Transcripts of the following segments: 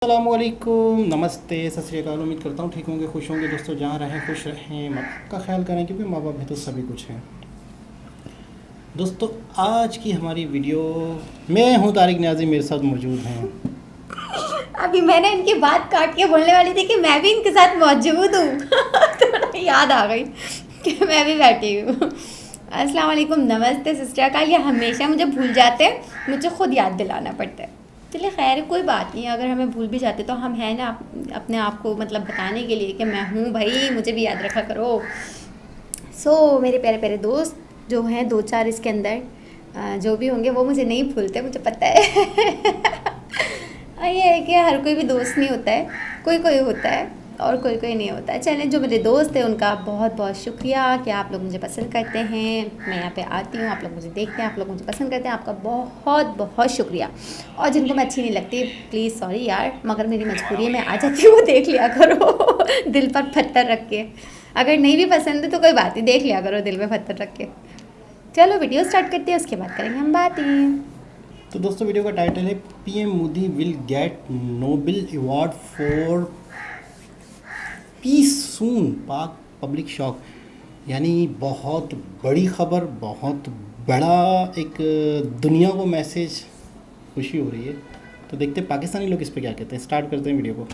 अस्सलामुअलैकुम, नमस्ते, सत श्री अकाल। उम्मीद करता हूँ ठीक होंगे, खुश होंगे। दोस्तों जहाँ रहें खुश रहें, माँ बाप का ख्याल करें क्योंकि माँ बाप भी तो सभी कुछ हैं। दोस्तों आज की हमारी वीडियो, मैं हूँ तारिक न्याजी, मेरे साथ मौजूद हैं। अभी मैंने इनकी बात काट के बोलने वाली थी कि मैं भी इनके साथ मौजूद हूँ तो याद आ गई कि मैं भी बैठी हूँ। अस्सलाम वालेकुम, नमस्ते, सिस्टर अकाल। ये हमेशा मुझे भूल जाते हैं, मुझे खुद याद दिलाना पड़ता है। चलिए खैर, कोई बात नहीं। अगर हमें भूल भी जाते तो हम हैं ना अपने आप को मतलब बताने के लिए कि मैं हूँ भाई, मुझे भी याद रखा करो। मेरे प्यारे प्यारे दोस्त जो हैं, दो चार इसके अंदर जो भी होंगे वो मुझे नहीं भूलते, मुझे पता है। ये है कि हर कोई भी दोस्त नहीं होता है, कोई कोई होता है और कोई कोई नहीं होता है। चलें, जो मेरे दोस्त हैं उनका बहुत बहुत शुक्रिया कि आप लोग मुझे पसंद करते हैं। मैं यहाँ पे आती हूँ, आप लोग मुझे देखते हैं, आप लोग मुझे पसंद करते हैं, आपका बहुत बहुत शुक्रिया। और जिनको मैं अच्छी नहीं लगती, प्लीज़ सॉरी यार, मगर मेरी मजबूरी है, मैं आ जाती हूँ, वो देख लिया करो दिल पर पत्थर रख के। अगर नहीं भी पसंद है तो कोई बात नहीं, देख लिया करो दिल में पत्थर रख के। चलो वीडियो स्टार्ट करते हैं, उसके बाद करेंगे हम बातें। तो दोस्तों वीडियो का टाइटल है PM Modi will get Nobel award for peace soon, Pak public shock. यानी बहुत बड़ी खबर, बहुत बड़ा एक दुनिया को मैसेज, खुशी हो रही है। तो देखते हैं पाकिस्तानी लोग इस पे क्या कहते हैं। स्टार्ट करते हैं वीडियो को।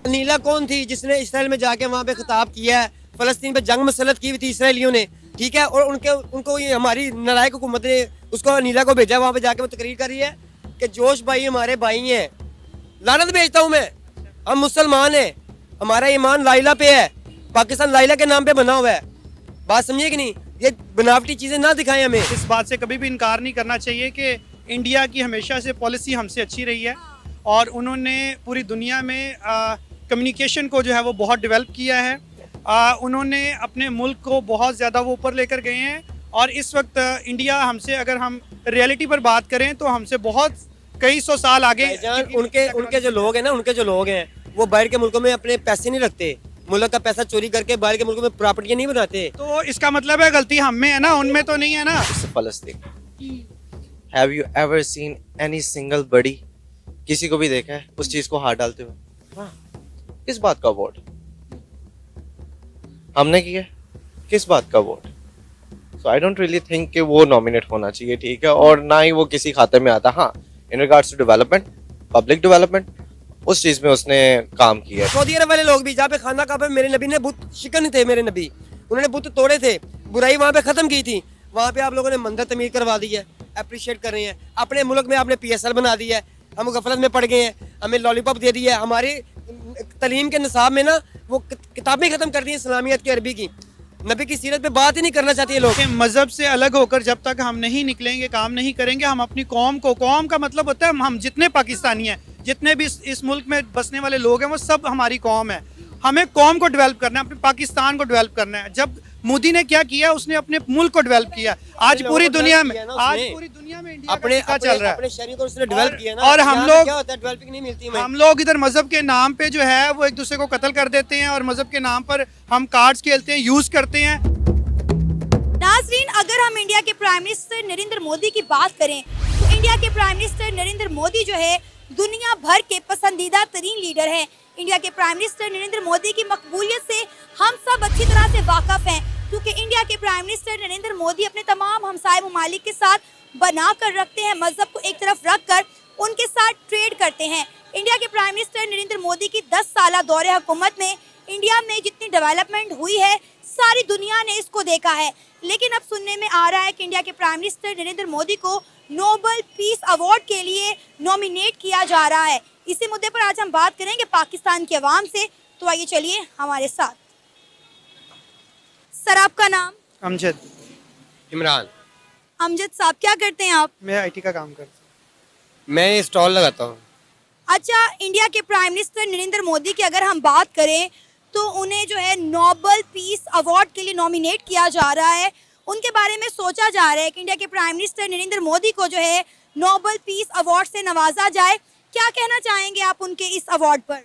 नीला कौन थी जिसने इसराइल में जाके वहाँ पे खिताब किया है, फलस्तीन पे जंग मसलत की हुई थी इसराइलियों ने, ठीक है। और उनको ये हमारी नालायक हुकूमत ने उसको नीला को भेजा, वहाँ पे जाके वो तकरीर कर रही है कि जोश भाई हमारे भाई हैं। लानत भेजता हूँ मैं, हम मुसलमान हैं, हमारा ईमान लाइला पे है, पाकिस्तान लाइला के नाम पे बना हुआ है। बात समझिए कि नहीं, ये बनावटी चीजें ना दिखाएं हमें। इस बात से कभी भी इनकार नहीं करना चाहिए कि इंडिया की हमेशा से पॉलिसी हमसे अच्छी रही है और उन्होंने पूरी दुनिया में कम्युनिकेशन को जो है वो बहुत डेवलप किया है। उन्होंने अपने मुल्क को बहुत ज़्यादा वो ऊपर लेकर गए हैं और इस वक्त इंडिया हमसे, अगर हम रियलिटी पर बात करें तो हमसे बहुत कई सौ साल आगे। उनके जो लोग हैं ना, उनके जो लोग हैं वो बाहर के मुल्कों में अपने पैसे नहीं रखते, मुल्क का पैसा चोरी करके बाहर के मुल्कों में प्रॉपर्टियां नहीं बनाते। तो इसका मतलब है गलती हम में है ना, उनमें तो नहीं है ना। Palestine. Have you ever seen any single body? किसी को भी देखा है उस चीज को हाथ डालते हुए? हाँ, किस बात का वोट हमने किया, किस बात का vote? So I don't really think कि वो नॉमिनेट होना चाहिए, ठीक है। और ना ही वो किसी खाते में आता। हाँ, in regards to development, public development, उस चीज में उसने काम किया है। सऊदी अरब वाले लोग भी, जहाँ पे खाना काबा मेरे नबी ने बुत शिकन थे, मेरे नबी उन्होंने बुत तोड़े थे, बुराई वहाँ पे खत्म की थी, वहाँ पे आप लोगों ने मंदिर तमीर करवा दी है, अप्रिशिएट कर रहे हैं। अपने मुल्क में आपने PSL बना दी है, हम गफलत में पड़ गए हैं, हमें लॉलीपॉप दे दी है। हमारी तलीम के निसाब में ना वो किताबें खत्म कर दी हैं इस्लामियत की, अरबी की, नबी की सीरत पे बात ही नहीं करना चाहते ये लोग। मजहब से अलग होकर जब तक हम नहीं निकलेंगे, काम नहीं करेंगे, हम अपनी कौम को, कौम का मतलब होता है हम जितने पाकिस्तानी हैं, जितने भी इस मुल्क में बसने वाले लोग हैं, वो सब हमारी कौम है। हमें कौम को डेवलप करना है, अपने पाकिस्तान को डेवलप करना है। जब मोदी ने क्या किया, उसने अपने मुल्क को डेवलप किया। आज पूरी दुनिया में इंडिया अपने का चल रहा है। अपने शहरी को उसने डेवलप किया ना। और हम लोग, क्या होता है, डेवलपिंग नहीं मिलती हमें। हम लोग इधर मजहब के नाम पे जो है वो एक दूसरे को कत्ल कर देते हैं और मजहब के नाम पर हम कार्ड्स खेलते हैं, यूज करते हैं। नाज़रीन, अगर हम इंडिया के प्राइम मिनिस्टर नरेंद्र मोदी की बात करें तो इंडिया के प्राइम मिनिस्टर नरेंद्र मोदी जो है दुनिया भर के पसंदीदा तरीन लीडर हैं। इंडिया के प्राइम मिनिस्टर नरेंद्र मोदी की मकबूलियत से हम सब अच्छी तरह से वाकफ हैं, क्योंकि इंडिया के प्राइम मिनिस्टर नरेंद्र मोदी अपने तमाम हमसाय ममालिक के साथ बना कर रखते हैं, मजहब को एक तरफ रख कर उनके साथ ट्रेड करते हैं। इंडिया के प्राइम मिनिस्टर नरेंद्र मोदी की 10 साल दौरे हुकूमत में इंडिया में जितनी डेवलपमेंट हुई है, सारी दुनिया ने इसको देखा है। लेकिन अब सुनने में आ रहा है कि इंडिया के प्राइम मिनिस्टर नरेंद्र मोदी को नोबेल पीस अवार्ड के लिए नॉमिनेट किया जा रहा है। इसी मुद्दे पर आज हम बात करेंगे पाकिस्तान की आवाम से, तो आइए चलिए हमारे साथ। सर, आपका नाम? अमजद। इमरान। अमजद साहब, क्या करते हैं आप? मैं IT का काम करता हूँ। मैं स्टॉल लगाता हूँ। अच्छा, इंडिया के प्राइम मिनिस्टर नरेंद्र मोदी की अगर हम बात करें तो उन्हें जो है नोबेल पीस अवार्ड के लिए नॉमिनेट किया जा रहा है। उनके बारे में सोचा जा रहा है कि इंडिया के प्राइम मिनिस्टर नरेंद्र मोदी को जो है नोबेल पीस अवार्ड से नवाजा जाए। क्या कहना चाहेंगे आप उनके इस अवार्ड पर?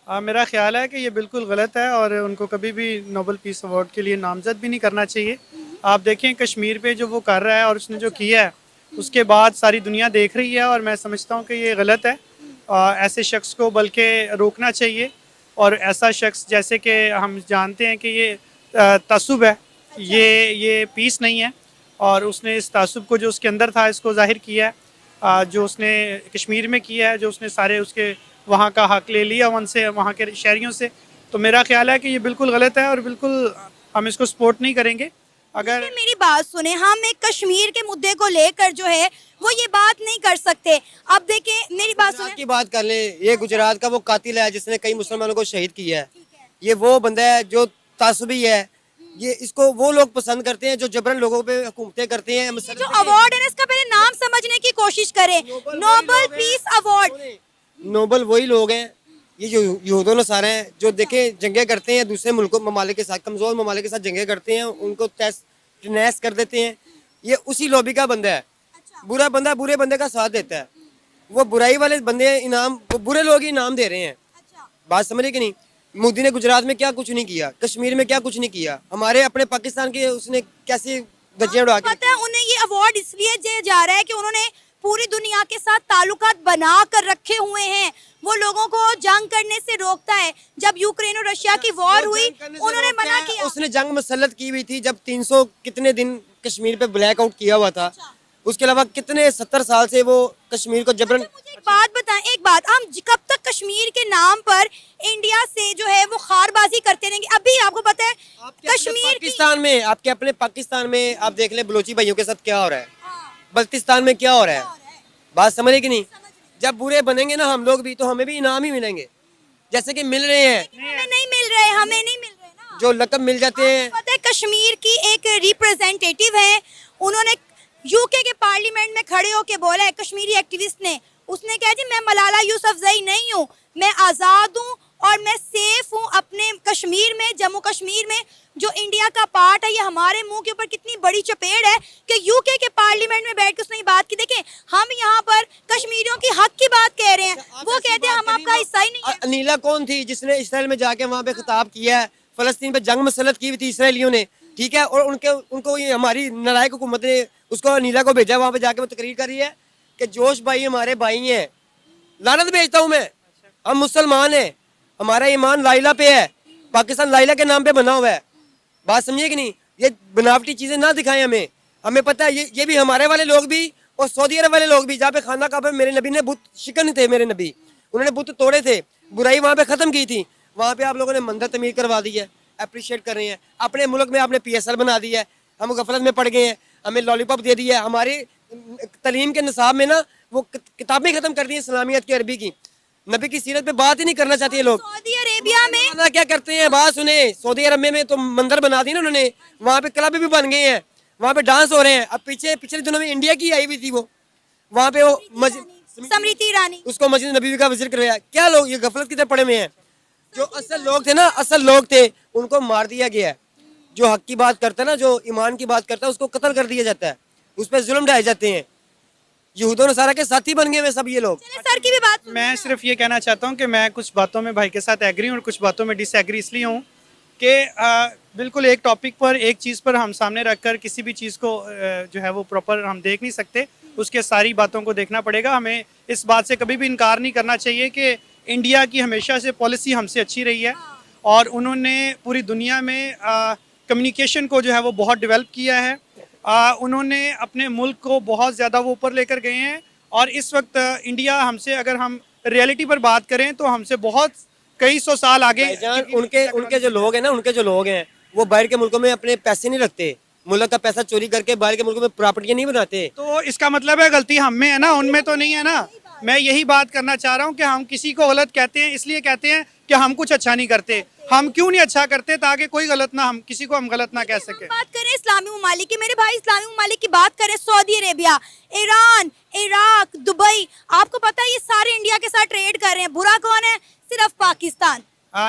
मेरा ख्याल है कि ये बिल्कुल गलत है और उनको कभी भी नोबेल पीस अवार्ड के लिए नामजद भी नहीं करना चाहिए। आप देखें कश्मीर पे जो वो कर रहा है और उसने जो किया है, उसके बाद सारी दुनिया देख रही है और मैं समझता हूँ कि ये गलत है। ऐसे शख्स को बल्कि रोकना चाहिए। और ऐसा शख्स जैसे कि हम जानते हैं कि ये तअस्सुब है, ये पीस नहीं है, और उसने इस तअस्सुब को जो उसके अंदर था इसको ज़ाहिर किया है। जो उसने कश्मीर में किया है, जो उसने सारे उसके वहाँ का हक ले लिया उनसे, वहाँ के शहरियों से, तो मेरा ख्याल है कि ये बिल्कुल गलत है और बिल्कुल हम इसको सपोर्ट नहीं करेंगे। अगर देखिए, मेरी बात सुने, हम एक कश्मीर के मुद्दे को लेकर जो है वो ये बात नहीं कर सकते। अब देखें, मेरी बात गुजरात सुने, की बात कर ले, ये गुजरात का वो कातिल है जिसने कई मुसलमानों को शहीद किया है। ये वो बंदा है जो तासुबी है। ये इसको वो लोग पसंद करते हैं जो जबरन लोगों पे हुकूमतें करते हैं। जो अवार्ड है ना, इसका पहले नाम समझने की कोशिश करें। नोबल पीस अवार्ड, नोबल वही लोग हैं, ये जो यहूद नसारा हैं, जो देखे जंगे करते हैं दूसरे मुल्कों ममालिक के साथ, कमजोर ममालिक के साथ जंगे करते हैं, उनको तहस कर देते हैं। ये उसी लॉबी का बंदा है। बुरा बंदा बुरे बंदे का साथ देता है। वो बुराई वाले बंदे इनाम, वो बुरे लोग ही इनाम दे रहे हैं। बात समझे कि नहीं? मोदी ने गुजरात में क्या कुछ नहीं किया, कश्मीर में क्या कुछ नहीं किया, हमारे अपने पाकिस्तान के उसने कैसे धज्जियां उड़ा के। पता है उन्हें ये अवार्ड इसलिए दिया जा रहा है कि उन्होंने पूरी दुनिया के साथ ताल्लुकात बना कर रखे हुए हैं। वो लोगों को जंग करने से रोकता है। जब यूक्रेन और रशिया की वॉर हुई, उन्होंने मना किया। उसने जंग मसलत की हुई थी जब 300 कितने दिन कश्मीर पे ब्लैकआउट किया हुआ था। उसके अलावा कितने 70 साल से वो कश्मीर को जबरन। मुझे एक बात बताएं, एक बात, हम कब तक कश्मीर के नाम पर इंडिया से जो है वो खारबाजी करते रहेंगे? अभी आपको पता है कश्मीर की, पाकिस्तान में, आपके अपने पाकिस्तान में आप देख ले बलोची भाइयों के साथ क्या हो रहा है, बल्तिस्तान में क्या हो रहा है। बात समझे कि नहीं? जब बुरे बनेंगे ना हम लोग भी, तो हमें भी इनाम ही मिलेंगे, जैसे कि मिल रहे हैं। हमें नहीं मिल रहे, हमें नहीं मिल रहे ना। जो लकब मिल जाते हैं। पता है कश्मीर की एक रिप्रेजेंटेटिव है, उन्होंने यूके के पार्लियामेंट में खड़े होके बोला है, कश्मीरी एक्टिविस्ट ने, उसने कहा जी मैं मलाला यूसुफजई नहीं हूँ, मैं आज़ाद हूँ और मैं सेफ हूँ अपने कश्मीर में, जम्मू कश्मीर में, जो इंडिया का पार्ट है। ये हमारे मुंह के ऊपर कितनी बड़ी चपेट है कि यूके के पार्लियामेंट में बैठ के उसने ये बात की। देखें, हम यहाँ पर कश्मीरियों की हक की बात कह रहे हैं, वो कहते हैं हम आपका हिस्सा ही नहीं है। अनीला कौन थी जिसने इसराइल में जाके वहाँ पे खिताब किया है, फलस्तीन पे जंग मसलत की हुई थी इसराइलियों ने, ठीक है, और उनको ये हमारी नालायक हुकूमत ने उसको अनीला को भेजा, वहाँ पे जाके वो तकरीर कर रही है कि जोश भाई हमारे भाई हैं। लानत भेजता हूँ मैं, हम मुसलमान हैं, हमारा ईमान लाइला पे है, पाकिस्तान लाइला के नाम पे बना हुआ है। बात समझिए कि नहीं? ये बनावटी चीजें ना दिखाएं हमें। हमें पता है ये भी हमारे वाले लोग भी और सऊदी अरब वाले लोग भी, जहाँ पे खाना काबा मेरे नबी ने बुत शिकन थे, मेरे नबी उन्होंने बुत तोड़े थे, बुराई वहाँ पे खत्म की थी। वहाँ पे आप लोगों ने मंदिर तमीर करवा दी है, अप्रिशिएट कर रहे हैं। अपने मुल्क में आपने PSL बना दी है, हम गफलत में पड़ गए हैं, हमें लॉलीपॉप दे दी है। हमारी तलीम के निसाब में ना वो किताबें खत्म कर दी है इस्लामियत की, अरबी की, नबी की सीरत पे बात ही नहीं करना चाहते ये लोग। सऊदी अरेबिया में ना क्या करते हैं, बात सुने, सऊदी अरब में तो मंदिर बना दी ना उन्होंने, वहाँ पे क्लब भी बन गए हैं, वहाँ पे डांस हो रहे हैं। अब पिछले दिनों में इंडिया की आई हुई थी वो, वहाँ पे वो स्मृति ईरानी, उसको मस्जिद नबी का विजिट करवाया। क्या लोग ये गफलत की तरफ पड़े हुए हैं? जो असल लोग थे ना, असल लोग थे, उनको मार दिया गया है। जो हक की बात करता है ना, जो ईमान की बात करता है, उसको कत्ल कर दिया जाता है, उस पर जुल्म ढाए जाते हैं। यहूद नसारा के साथी बन गए सब ये लोग। सर की भी बात सुनिए। मैं सिर्फ ये कहना चाहता हूँ कि मैं कुछ बातों में भाई के साथ एग्री हूँ और कुछ बातों में डिसएग्री इसलिए हूँ कि बिल्कुल एक टॉपिक पर, एक चीज़ पर हम सामने रखकर किसी भी चीज़ को जो है वो प्रॉपर हम देख नहीं सकते, उसके सारी बातों को देखना पड़ेगा। हमें इस बात से कभी भी इनकार नहीं करना चाहिए कि इंडिया की हमेशा से पॉलिसी हमसे अच्छी रही है और उन्होंने पूरी दुनिया में कम्युनिकेशन को जो है वो बहुत डेवलप किया है। उन्होंने अपने मुल्क को बहुत ज़्यादा वो ऊपर लेकर गए हैं और इस वक्त इंडिया हमसे, अगर हम रियलिटी पर बात करें तो हमसे बहुत कई सौ साल आगे। उनके जो लोग हैं ना, उनके जो लोग हैं वो बाहर के मुल्कों में अपने पैसे नहीं रखते, मुल्क का पैसा चोरी करके बाहर के मुल्कों में प्रॉपर्टियां नहीं बनाते। तो इसका मतलब है गलती हम में है ना, उनमें तो नहीं है ना। मैं यही बात करना चाह रहा हूँ कि हम किसी को गलत कहते हैं इसलिए कहते हैं कि हम कुछ अच्छा नहीं करते। हम क्यों नहीं अच्छा करते? ताकि कोई गलत ना, हम किसी को हम गलत ना कह सके। बात करें इस्लामी ममालिक की, मेरे भाई इस्लामी ममालिक की बात करें, Saudi Arabia, Iran, Iraq, Dubai, आपको पता है ये सारे इंडिया के साथ ट्रेड कर रहे हैं। बुरा कौन है? सिर्फ पाकिस्तान।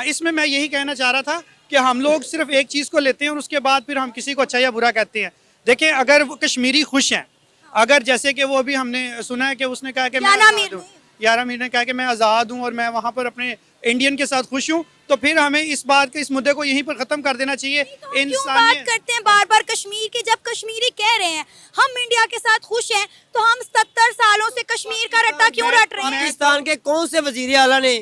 इसमें मैं यही कहना चाह रहा था कि हम लोग सिर्फ एक चीज़ को लेते हैं और उसके बाद फिर हम किसी को अच्छा या बुरा कहते हैं। देखें, अगर वो कश्मीरी खुश हैं, अगर जैसे कि वो अभी हमने सुना है कि उसने कहा कि मैं यारा मीर ने कहा कि मैं आज़ाद हूँ और मैं वहाँ पर अपने इंडियन के साथ खुश हूँ, तो फिर हमें इस बात के इस मुद्दे को यहीं पर ख़त्म कर देना चाहिए। क्यों बात करते हैं बार बार कश्मीर की, जब कश्मीरी कह रहे हैं हम इंडिया के साथ खुश हैं, तो हम 70 सालों से कश्मीर का रट्टा क्यों रट रहे हैं? पाकिस्तान के कौन से वजीर आला ने,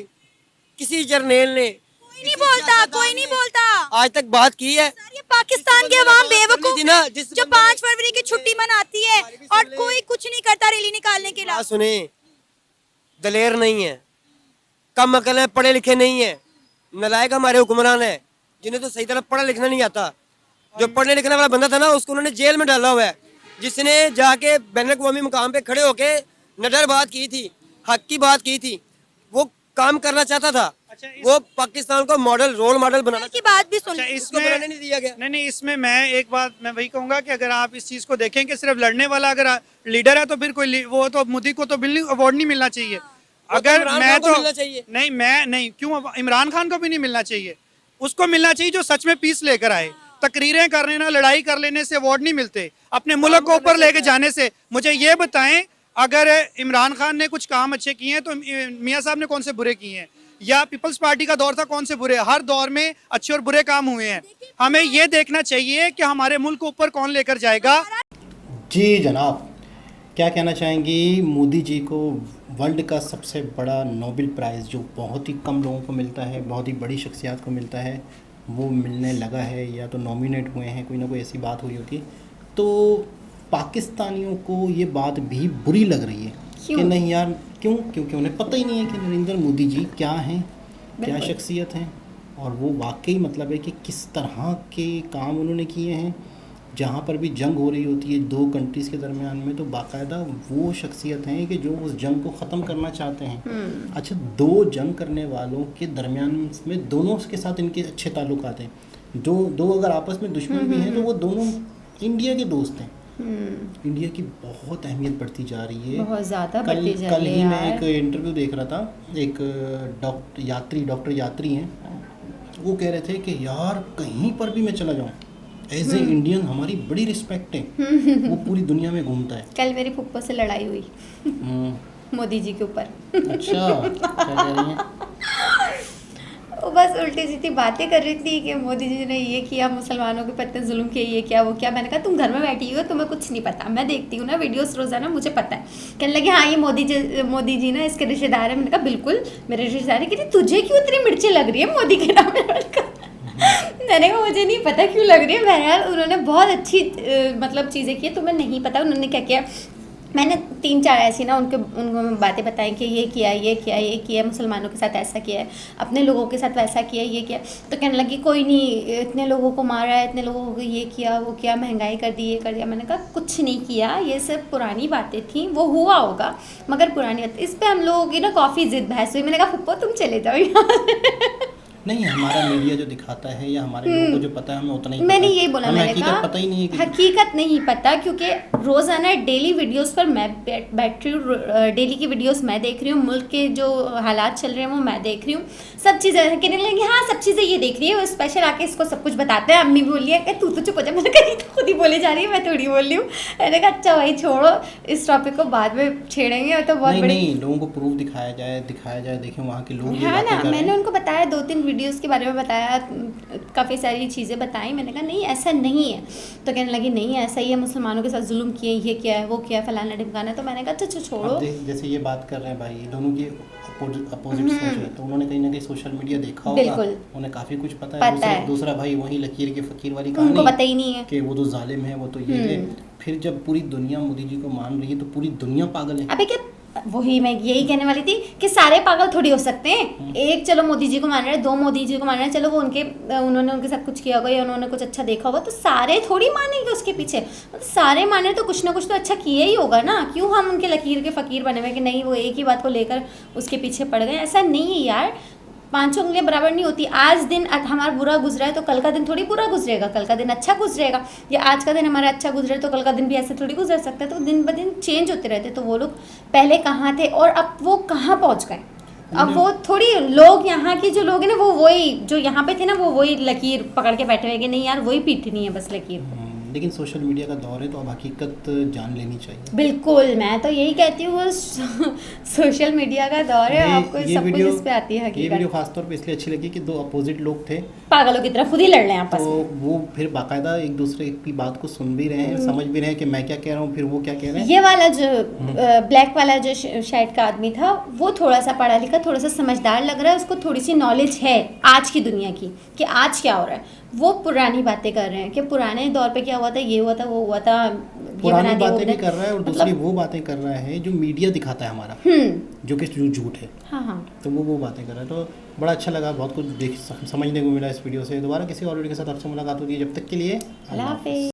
किसी जर्नेल ने, कोई नहीं बोलता, कोई नहीं बोलता। आज तक बात की है? सर, ये पाकिस्तान के अवाम बेवकूफ ना, हैं, जिस जो 5 फरवरी की छुट्टी मनाती है और कोई कुछ नहीं करता रैली निकालने के अलावा। सुने, दलेर नहीं है, कम अकल है, पढ़े लिखे नहीं है, नलायक हमारे हुक्मरान है, जिन्हें तो सही तरह पढ़ा लिखना नहीं आता। जो पढ़ने लिखने वाला बंदा था ना, उसको उन्होंने जेल में डाला हुआ है, जिसने जाके बैन अवी मुकाम पे खड़े होके नडर बात की थी, हक की बात की थी, वो काम करना चाहता था। वो पाकिस्तान को मॉडल, रोल मॉडल बनाना की बात भी सुन, इसको बनाने नहीं दिया गया। नहीं, इसमें मैं एक बात मैं वही कहूंगा कि अगर आप इस चीज को देखें कि सिर्फ लड़ने वाला अगर लीडर है तो फिर कोई वो तो मोदी को तो अवार्ड नहीं मिलना चाहिए। अगर मैं तो नहीं, मैं नहीं, क्यों इमरान खान को भी नहीं मिलना चाहिए, उसको मिलना चाहिए जो सच में पीस लेकर आए। तकरीरें कर लेना, लड़ाई कर लेने से अवार्ड नहीं मिलते, अपने मुल्क को ऊपर लेके जाने से। मुझे ये बताएं, अगर इमरान खान ने कुछ काम अच्छे किए हैं तो मियां साहब ने कौन से बुरे किए हैं, या पीपल्स पार्टी का दौर था कौन से बुरे? हर दौर में अच्छे और बुरे काम हुए हैं। हमें ये देखना चाहिए कि हमारे मुल्क को ऊपर कौन लेकर जाएगा। जी जनाब, क्या कहना चाहेंगी? मोदी जी को वर्ल्ड का सबसे बड़ा नोबेल प्राइज़, जो बहुत ही कम लोगों को मिलता है, बहुत ही बड़ी शख्सियात को मिलता है, वो मिलने लगा है, या तो नॉमिनेट हुए हैं, कोई ना कोई ऐसी बात हुई होगी। तो पाकिस्तानियों को ये बात भी बुरी लग रही है कि नहीं यार, क्यों? क्योंकि उन्हें पता ही नहीं है कि नरेंद्र मोदी जी क्या हैं, क्या शख्सियत हैं, और वो वाकई मतलब है कि किस तरह के काम उन्होंने किए हैं। जहाँ पर भी जंग हो रही होती है दो कंट्रीज़ के दरमियान में, तो बाकायदा वो शख्सियत हैं कि जो उस जंग को ख़त्म करना चाहते हैं। अच्छा, दो जंग करने वालों के दरमियान में दोनों के साथ इनके अच्छे ताल्लुकात हैं। दो अगर आपस में दुश्मन भी हैं तो वो दोनों इंडिया के दोस्त हैं। इंडिया की बहुत अहमियत बढ़ती जा रही है, बहुत ज़्यादा बढ़ती जा कल रही ही है मैं यार। एक इंटरव्यू देख रहा था, एक डॉक्टर यात्री हैं, वो कह रहे थे कि यार कहीं पर भी मैं चला जाऊँ, एज ए इंडियन हमारी बड़ी रिस्पेक्ट है, वो पूरी दुनिया में घूमता है। कल मेरी फुप्पो से लड़ाई हुई मोदी जी के ऊपर। अच्छा, क्या कह रही हैं? वो बस उल्टी सीधी बातें कर रही थी कि मोदी जी ने ये किया, मुसलमानों के पत्ते जुल्म किए, ये क्या वो क्या। मैंने कहा तुम घर में बैठी हो, तुम्हें कुछ नहीं पता, मैं देखती हूँ ना वीडियोस रोजाना, मुझे पता है। कहने लगे हाँ ये मोदी जी ना इसके रिश्तेदार है। मैंने कहा बिल्कुल मेरे रिश्तेदार है। कहती तुझे क्यों इतनी मिर्ची लग रही है मोदी के नाम में? मैंने कहा मुझे नहीं पता क्यों लग रही है। बहरहाल उन्होंने बहुत अच्छी मतलब चीज़ें की, तुम्हें नहीं पता उन्होंने क्या किया। मैंने 3-4 ऐसी ना उनको बातें बताई कि ये किया, ये किया, ये किया, मुसलमानों के साथ ऐसा किया है, अपने लोगों के साथ वैसा किया, ये किया। तो कहने लगी कोई नहीं, इतने लोगों को मारा है, इतने लोगों को ये किया, वो किया, महंगाई कर दी, ये कर दिया। मैंने कहा कुछ नहीं किया, ये सब पुरानी बातें थी, वो हुआ होगा मगर पुरानी बात। इस पर हम लोगों की ना काफ़ी ज़िद बहस हुई। मैंने कहा फुप्पो तुम चले जाओ यहाँ। नहीं, हमारा मीडिया जो दिखाता है या हमारे लोगों को जो पता है हमें उतना ही मैंने यही बोला, मैंने कहा पता ही नहीं है कि हकीकत नहीं पता, क्योंकि रोज़ाना डेली वीडियोस पर मैं बैठ रही हूँ, डेली की वीडियोस मैं देख रही हूँ, मुल्क के जो हालात चल रहे हैं वो मैं देख रही हूँ, सब चीज़ें कहने लगी हाँ सब चीज़ें ये देख रही है, वो स्पेशल आके इसको सब कुछ बताते हैं। अम्मी बोली है कि तू तो चुप हो जा। मैंने कहा तो खुद ही बोली जा रही है, मैं थोड़ी बोल रही हूँ। मैंने कहा अच्छा भाई छोड़ो, इस टॉपिक को बाद में छेड़ेंगे। तो बहुत नहीं, लोगों को प्रूफ दिखाया जाए, देखें वहाँ के लोग हाँ ना, मैंने उनको बताया 2-3 वीडियोस के बारे में बताया, काफ़ी सारी चीज़ें बताई। मैंने कहा नहीं ऐसा नहीं है। तो कहने लगी नहीं ऐसा ही है, मुसलमानों के साथ जुल्म किए, ये किया है, वो किया, फलाना ढिमकाना। तो मैंने कहा अच्छा छोड़ो। जैसे ये बात कर रहे हैं भाई, दोनों की अपोजिट सोच है, तो उन्होंने कहीं ना कहीं सोशल मीडिया देखा होगा, उन्हें काफ़ी कुछ पता है। दूसरा भाई वही लकीर के फकीर वाली कहानी, उनको पता ही नहीं है कि वो तो जालिम है, वो तो ये है। फिर जब पूरी दुनिया मोदी जी को मान रही है तो पूरी दुनिया पागल है। अबे क्या, वही मैं यही कहने वाली थी कि सारे पागल थोड़ी हो सकते हैं। एक चलो मोदी जी को मान रहे हैं, 2 मोदी जी को मान रहे हैं, चलो वो उन्होंने उनके साथ कुछ किया होगा या उन्होंने कुछ अच्छा देखा होगा, तो सारे थोड़ी मानेंगे उसके पीछे। तो सारे माने तो कुछ ना कुछ तो अच्छा किया ही होगा ना। क्यों हम उनके लकीर के फ़कीर बने हुए कि नहीं वो एक ही बात को लेकर उसके पीछे पड़ गए? ऐसा नहीं है यार, 5 उंगलियां बराबर नहीं होती। आज दिन हमारा बुरा गुजरा है तो कल का दिन थोड़ी बुरा गुजरेगा, कल का दिन अच्छा गुजरेगा, या आज का दिन हमारा अच्छा गुजरा है तो कल का दिन भी ऐसे थोड़ी गुजर सकता है। तो दिन ब दिन चेंज होते रहते। तो वो लोग पहले कहाँ थे और अब वो कहाँ पहुँच गए? अब वो थोड़ी लोग, यहाँ के जो लोग हैं ना, वो वही जो यहाँ पे थे ना, वो वही लकीर पकड़ के बैठे हुए कि नहीं यार वही पीटनी है बस लकीर। लेकिन सोशल मीडिया का दौर है तो अब हकीकत जान लेनी चाहिए। बिल्कुल, मैं तो यही कहती हूँ वो सोशल मीडिया का दौर है, आपको सब कुछ इस पे आती है ये वीडियो हकीकत। खासतौर पे इसलिए अच्छी लगी कि दो अपोजिट लोग थे पागलों की तरह खुद ही लड़ रहे हैं आपस तो में। वो फिर बाकायदा एक दूसरे की बात को सुन भी रहे हैं, समझ भी रहे हैं कि मैं क्या कह रहा हूँ, फिर वो क्या कह रहे हैं। ये वाला जो ब्लैक वाला जो शर्ट का आदमी था वो थोड़ा सा पढ़ा लिखा, थोड़ा सा समझदार लग रहा है, उसको थोड़ी सी नॉलेज है आज की दुनिया की कि आज क्या हो रहा है। वो पुरानी बातें कर रहे हैं कि पुराने दौर पे क्या हुआ था, ये हुआ था, वो हुआ था, ये पुरानी बना दिया, वो बातें भी बना- कर रहा है और मतलब- दूसरी वो बातें कर रहा है जो मीडिया दिखाता है हमारा, जो कि झूठ है। हाँ हाँ, तो वो बातें कर रहा है, तो बड़ा अच्छा लगा, बहुत कुछ समझने को मिला इस वीडियो से। दोबारा किसी और वीडियो के साथ आपसे मुलाकात होगी, जब तक के लिए अल्लाह हाफिज़।